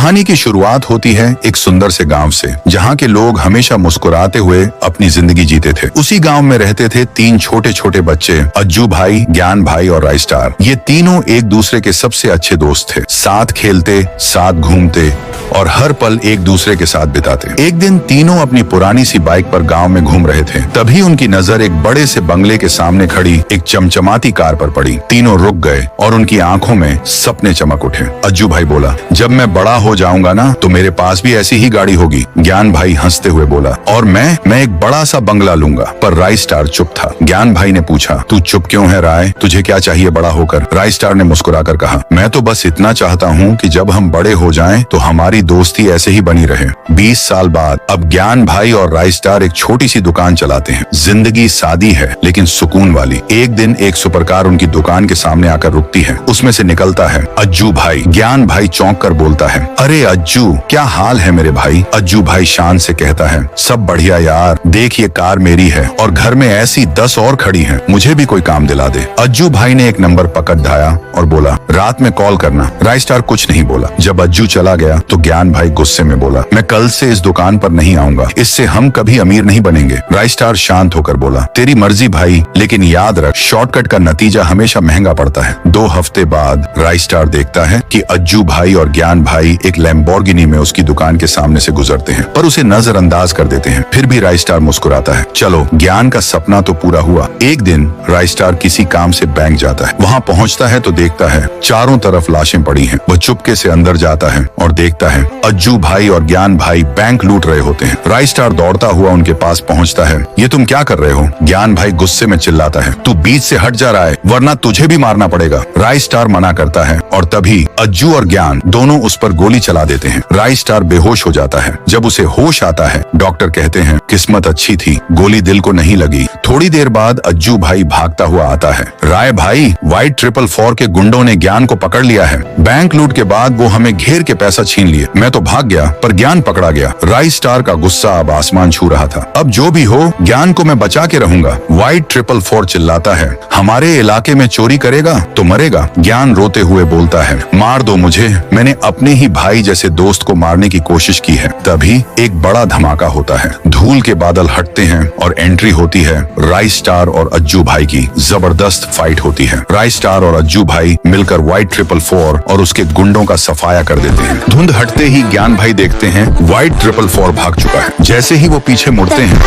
कहानी की शुरुआत होती है एक सुंदर से गांव से, जहां के लोग हमेशा मुस्कुराते हुए अपनी जिंदगी जीते थे। उसी गांव में रहते थे 3 छोटे छोटे बच्चे, अज्जू भाई, ज्ञान भाई और राय स्टार। ये तीनों एक दूसरे के सबसे अच्छे दोस्त थे। साथ खेलते, साथ घूमते और हर पल एक दूसरे के साथ बिताते। एक दिन तीनों अपनी पुरानी सी बाइक पर गांव में घूम रहे थे। तभी उनकी नजर एक बड़े से बंगले के सामने खड़ी एक चमचमाती कार पर पड़ी। तीनों रुक गए और उनकी आंखों में सपने चमक उठे। अज्जू भाई बोला, जब मैं बड़ा हो जाऊंगा ना तो मेरे पास भी ऐसी ही गाड़ी होगी। ज्ञान भाई हंसते हुए बोला, और मैं एक बड़ा सा बंगला लूंगा। पर राय स्टार चुप था। ज्ञान भाई ने पूछा, तू चुप क्यों है राय? तुझे क्या चाहिए बड़ा होकर? राय स्टार ने मुस्कुराकर कहा, मैं तो बस इतना चाहता हूँ कि जब हम बड़े हो जाएं तो हमारी दोस्ती ऐसे ही बनी रहे। 20 साल बाद अब ज्ञान भाई और राय स्टार एक छोटी सी दुकान चलाते हैं। जिंदगी सादी है लेकिन सुकून वाली। एक दिन एक सुपरकार उनकी दुकान के सामने आकर रुकती है। उसमें से निकलता है अज्जू भाई। ज्ञान भाई चौंक कर बोलता है, अरे अज्जू, क्या हाल है मेरे भाई? अज्जू भाई शान से कहता है, सब बढ़िया यार, देख ये कार मेरी है और घर में ऐसी 10 और खड़ी हैं, मुझे भी कोई काम दिला दे। अज्जू भाई ने एक नंबर पकड़ ढाया और बोला, रात में कॉल करना। राय स्टार कुछ नहीं बोला। जब अज्जू चला गया तो ज्ञान भाई गुस्से में बोला, मैं कल से इस दुकान पर नहीं आऊंगा, इससे हम कभी अमीर नहीं बनेंगे। राय स्टार शांत होकर बोला, तेरी मर्जी भाई, लेकिन याद रख, शॉर्टकट का नतीजा हमेशा महंगा पड़ता है। 2 हफ्ते बाद राय स्टार देखता है कि अज्जू भाई और ज्ञान भाई एक लैम्बोर्गिनी में उसकी दुकान के सामने से गुजरते हैं, पर उसे नजरअंदाज कर देते हैं। फिर भी राय स्टार मुस्कुराता है। चलो, ज्ञान का सपना तो पूरा हुआ। एक दिन राय स्टार किसी काम से बैंक जाता है। वहाँ पहुँचता है तो देखता है चारों तरफ लाशें पड़ी हैं। वह चुपके से अंदर जाता है और देखता है अज्जू भाई और ज्ञान भाई बैंक लूट रहे होते हैं। राय स्टार दौड़ता हुआ उनके पास पहुँचता है। ये तुम क्या कर रहे हो? ज्ञान भाई गुस्से में चिल्लाता है, तू बीच से हट जा रहा है वरना तुझे भी मारना पड़ेगा। राय स्टार मना करता है और तभी अज्जू और ज्ञान दोनों उस पर गोली चला देते हैं। राय स्टार बेहोश हो जाता है। जब उसे होश आता है, डॉक्टर कहते हैं, किस्मत अच्छी थी, गोली दिल को नहीं लगी। थोड़ी देर बाद अज्जू भाई भागता हुआ आता है। राय भाई, वाइट 444 के गुंडों ने ज्ञान को पकड़ लिया है। बैंक लूट के बाद वो हमें घेर के पैसा छीन लिए। मैं तो भाग गया पर ज्ञान पकड़ा गया। राय स्टार का गुस्सा अब आसमान छू रहा था। अब जो भी हो, ज्ञान को मैं बचा के रहूंगा। वाइट 444 चिल्लाता है, हमारे इलाके में चोरी करेगा तो मरेगा। ज्ञान रोते हुए बोलता है, मार दो मुझे, मैंने अपने ही भाई जैसे दोस्त को मारने की कोशिश की है। तभी एक बड़ा धमाका होता है। धूल के बादल हटते हैं और एंट्री होती है राय स्टार और अज्जू भाई की। जबरदस्त फाइट होती है। राय स्टार और अज्जू भाई मिलकर वाइट 444 और उसके गुंडों का सफाया कर देते हैं। धुंध हटते ही ज्ञान भाई देखते हैं वाइट 444 भाग चुका है। जैसे ही वो पीछे मुड़ते हैं